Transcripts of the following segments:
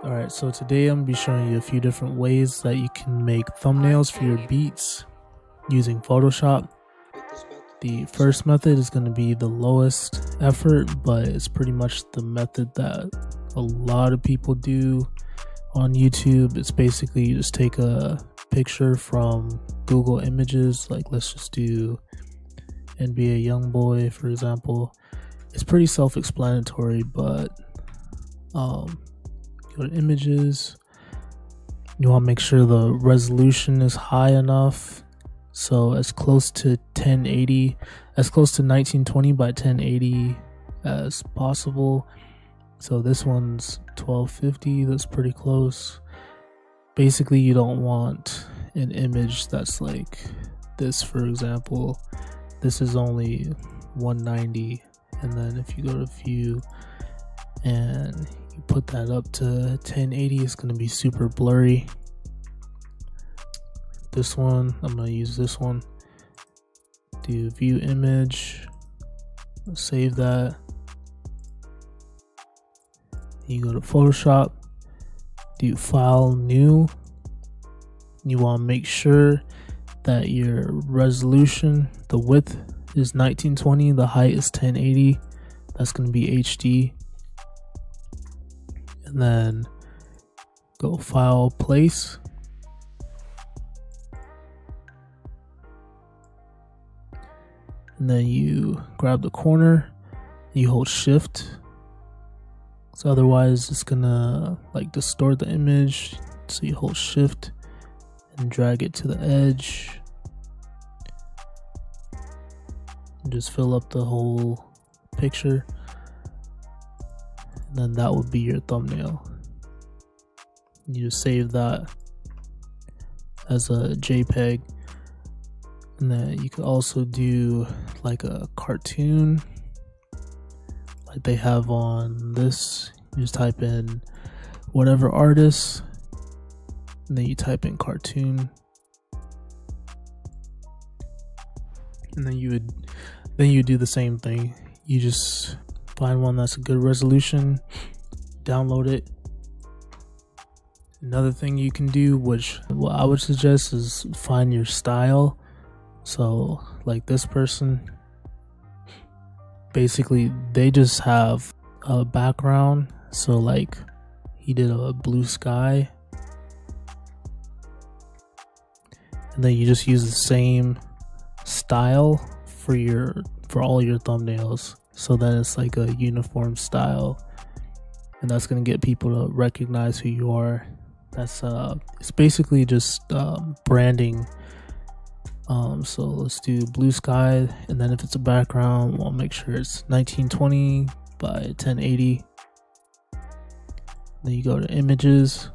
Alright, so today I'm going to be showing you a few different ways that you can make thumbnails for your beats using Photoshop. The first method is going to be the lowest effort, but it's pretty much the method that a lot of people do on YouTube. It's basically you just take a picture from Google Images, like let's just do NBA Youngboy for example. It's pretty self-explanatory, but go to images. You want to make sure the resolution is high enough, so as close to 1080, as close to 1920 by 1080 as possible. So this one's 1250. That's pretty close. Basically, you don't want an image that's like this, for example. This is only 190, and then if you go to view and you put that up to 1080, it's going to be super blurry. This one, I'm going to use this one. Do view image, save that. You go to Photoshop, do file new. You want to make sure that your resolution, the width is 1920, the height is 1080. That's going to be HD. And then go file, place. And then you grab the corner, you hold shift. So otherwise it's gonna like distort the image. So you hold shift and drag it to the edge. And just fill up the whole picture. And then that would be your thumbnail. You just save that as a JPEG. And then you could also do like a cartoon like they have on this. You just type in whatever artist, and then you type in cartoon, and then you do the same thing. You just find one that's a good resolution, download it. Another thing you can do, which what I would suggest, is find your style. So like this person, basically they just have a background. So like he did a blue sky, and then you just use the same style for all your thumbnails. So then it's like a uniform style, and that's gonna get people to recognize who you are. That's it's basically just branding. So let's do blue sky, and then if it's a background, we'll make sure it's 1920 by 1080. Then you go to images.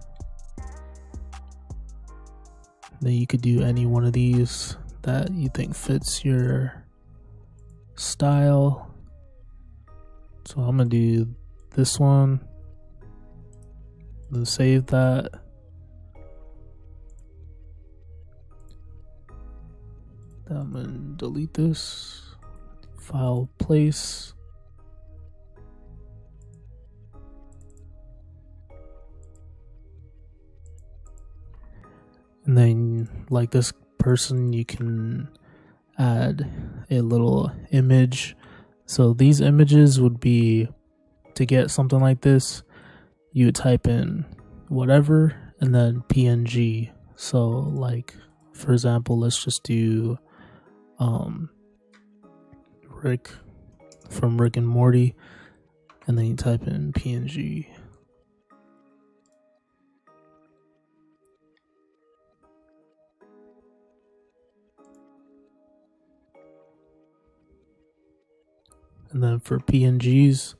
Then you could do any one of these that you think fits your style. So I'm gonna do this one, then save that. Then I'm gonna delete this, file, place. And then like this person, you can add a little image. So these images would be, to get something like this, you would type in whatever and then PNG. So like for example, let's just do Rick from Rick and Morty, and then you type in PNG. And then for PNGs,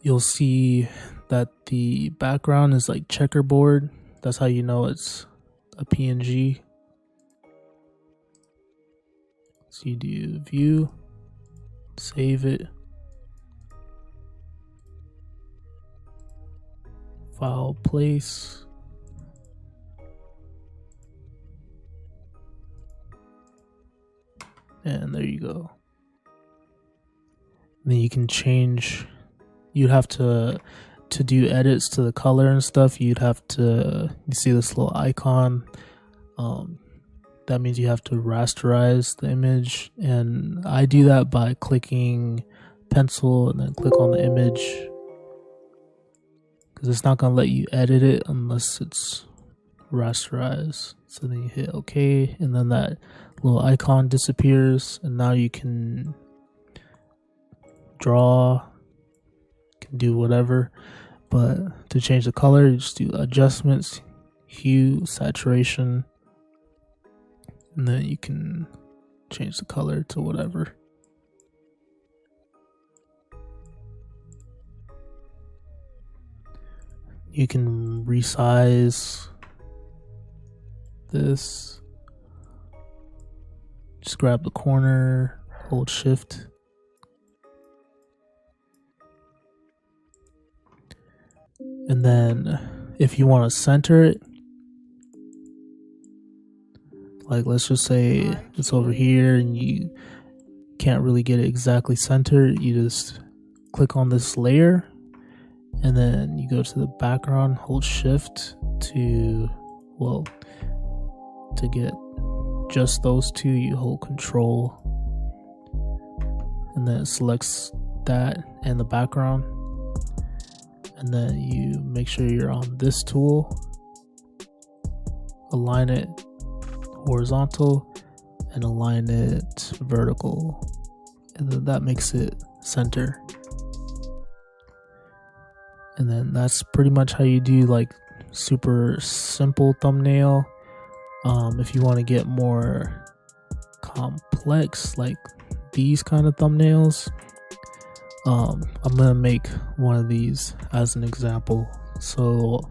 you'll see that the background is like checkerboard. That's how you know it's a PNG. So you do view, save it, file, place, and there you go. And then you can change, you'd have to to do edits to the color and stuff, you'd have to, you see this little icon, that means you have to rasterize the image, and I do that by clicking pencil and then click on the image, because it's not going to let you edit it unless it's rasterized. So then you hit OK, and then that little icon disappears, and now you can draw, can do whatever. But to change the color, you just do adjustments, hue, saturation, and then you can change the color to whatever. You can resize this. Just grab the corner, hold shift. And then if you want to center it, like let's just say it's over here and you can't really get it exactly centered, you just click on this layer and then you go to the background, hold shift to, well, to get just those two, you hold control and then it selects that and the background, and then you make sure you're on this tool, align it horizontal and align it vertical, and then that makes it center. And then that's pretty much how you do like super simple thumbnail. If you want to get more complex, like these kind of thumbnails, I'm gonna make one of these as an example. So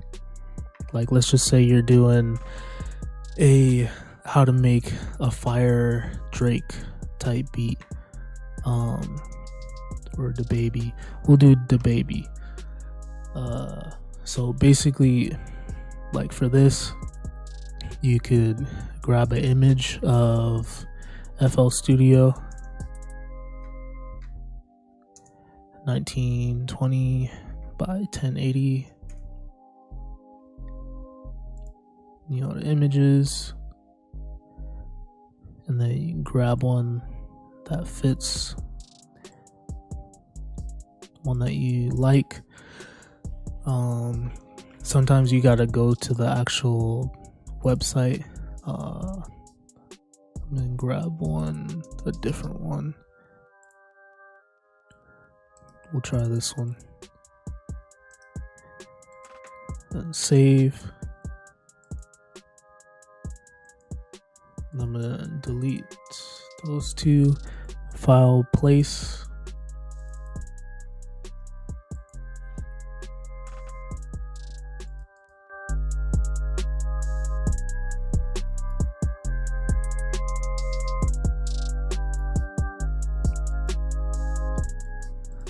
like let's just say you're doing a how to make a Fire Drake type beat, or the baby, we'll do the baby. So basically, like for this, you could grab an image of FL Studio 1920 by 1080, you know, the images, and then you can grab one that fits, one that you like. Sometimes you gotta go to the actual website. I'm gonna grab one, a different one. We'll try this one. Then save. And I'm gonna delete those two. File, place.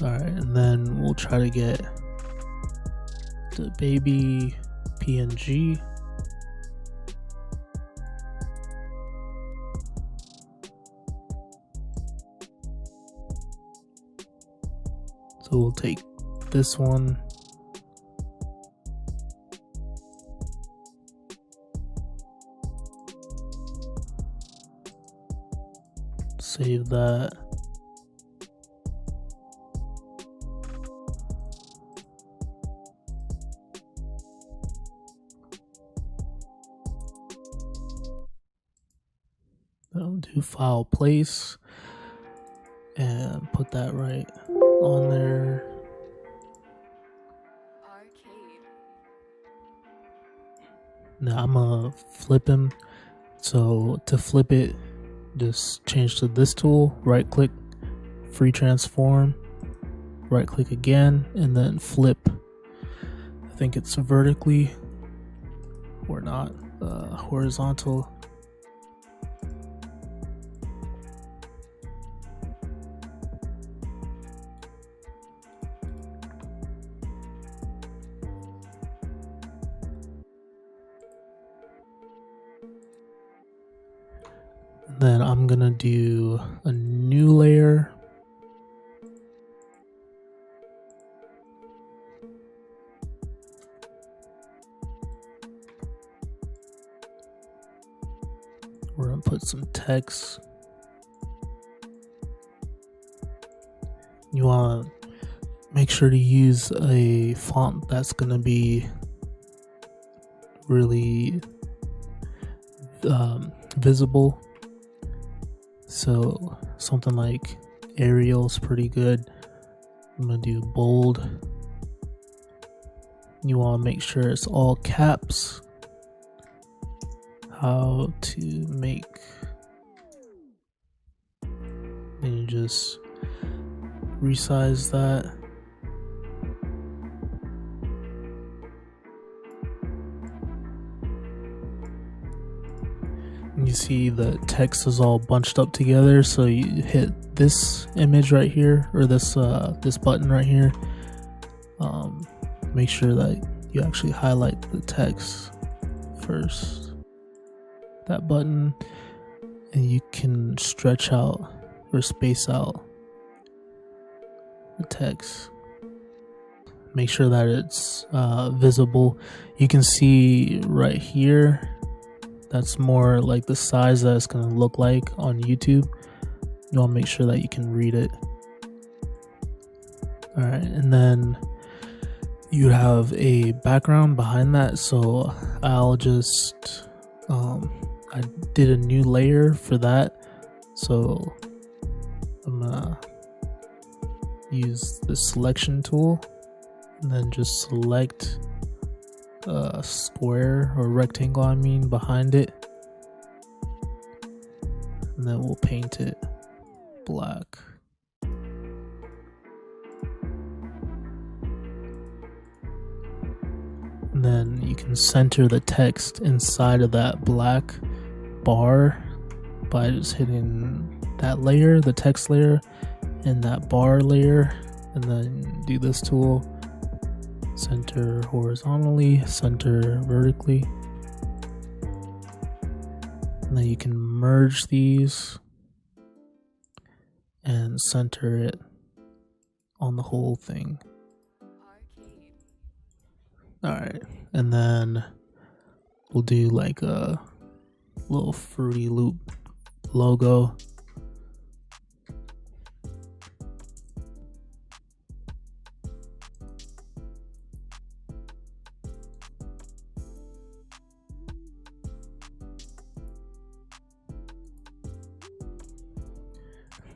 Alright, and then we'll try to get the baby PNG. So we'll take this one. Save that. I'll do file place and put that right on there. Arcade. Now I'm gonna flip him. So to flip it, just change to this tool, right click, free transform, right click again, and then flip. I think it's vertically or not, horizontal. Then I'm gonna do a new layer. We're gonna put some text. You want to make sure to use a font that's gonna be really visible. So something like Arial's pretty good. I'm gonna do bold. You want to make sure it's all caps. How to make, and you just resize that. And you see the text is all bunched up together, so you hit this image right here, or this button right here. Make sure that you actually highlight the text first, that button, and you can stretch out or space out the text. Make sure that it's visible. You can see right here, that's more like the size that it's going to look like on YouTube. You want to make sure that you can read it. Alright, and then you have a background behind that, so I'll just I did a new layer for that, so I'm gonna use the selection tool and then just select a square or rectangle, I mean, behind it, and then we'll paint it black. And then you can center the text inside of that black bar by just hitting that layer, the text layer, and that bar layer, and then do this tool, center horizontally, center vertically, and then you can merge these and center it on the whole thing. Alright, and then we'll do like a little Fruity Loop logo.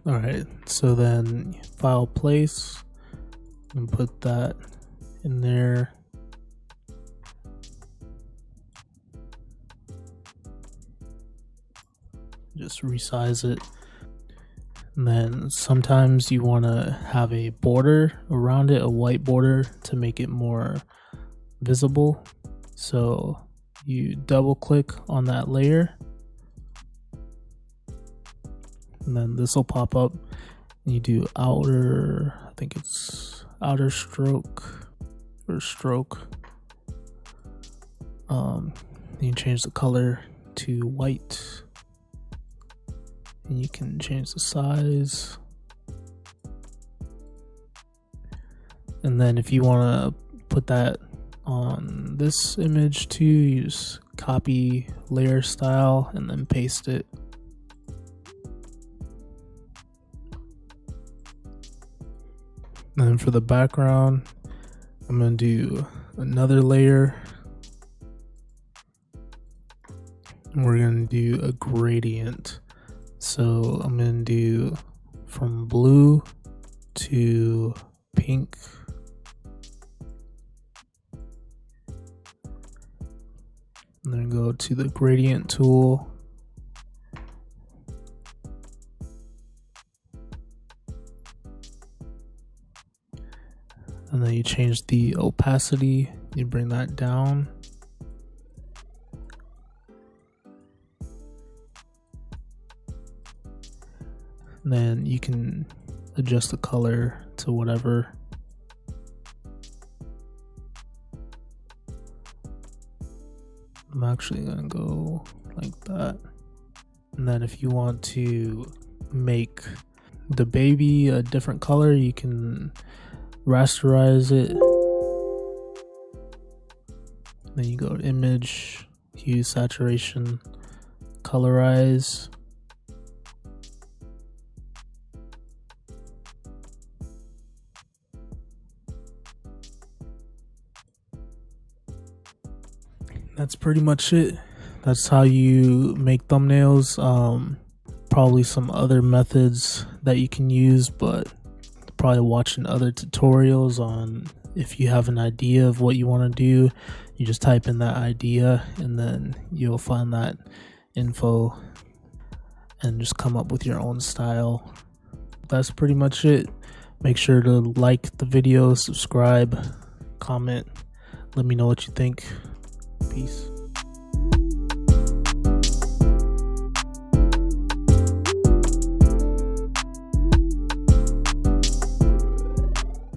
Alright, so then file place and put that in there. Just resize it. And then sometimes you want to have a border around it, a white border, to make it more visible. So you double click on that layer, and then this will pop up, and you do outer, I think it's outer stroke or stroke. You can change the color to white, and you can change the size. And then if you want to put that on this image too, you just copy layer style and then paste it. And then for the background, I'm going to do another layer, and we're going to do a gradient. So I'm going to do from blue to pink, and then go to the gradient tool, and then you change the opacity, you bring that down. And then you can adjust the color to whatever. I'm actually gonna go like that. And then if you want to make the baby a different color, you can rasterize it. Then you go to image, hue, saturation, colorize. That's pretty much it. That's how you make thumbnails. Probably some other methods that you can use, but probably watching other tutorials on if you have an idea of what you want to do, you just type in that idea and then you'll find that info and just come up with your own style. That's pretty much it. Make sure to like the video, subscribe, comment, let me know what you think. Peace.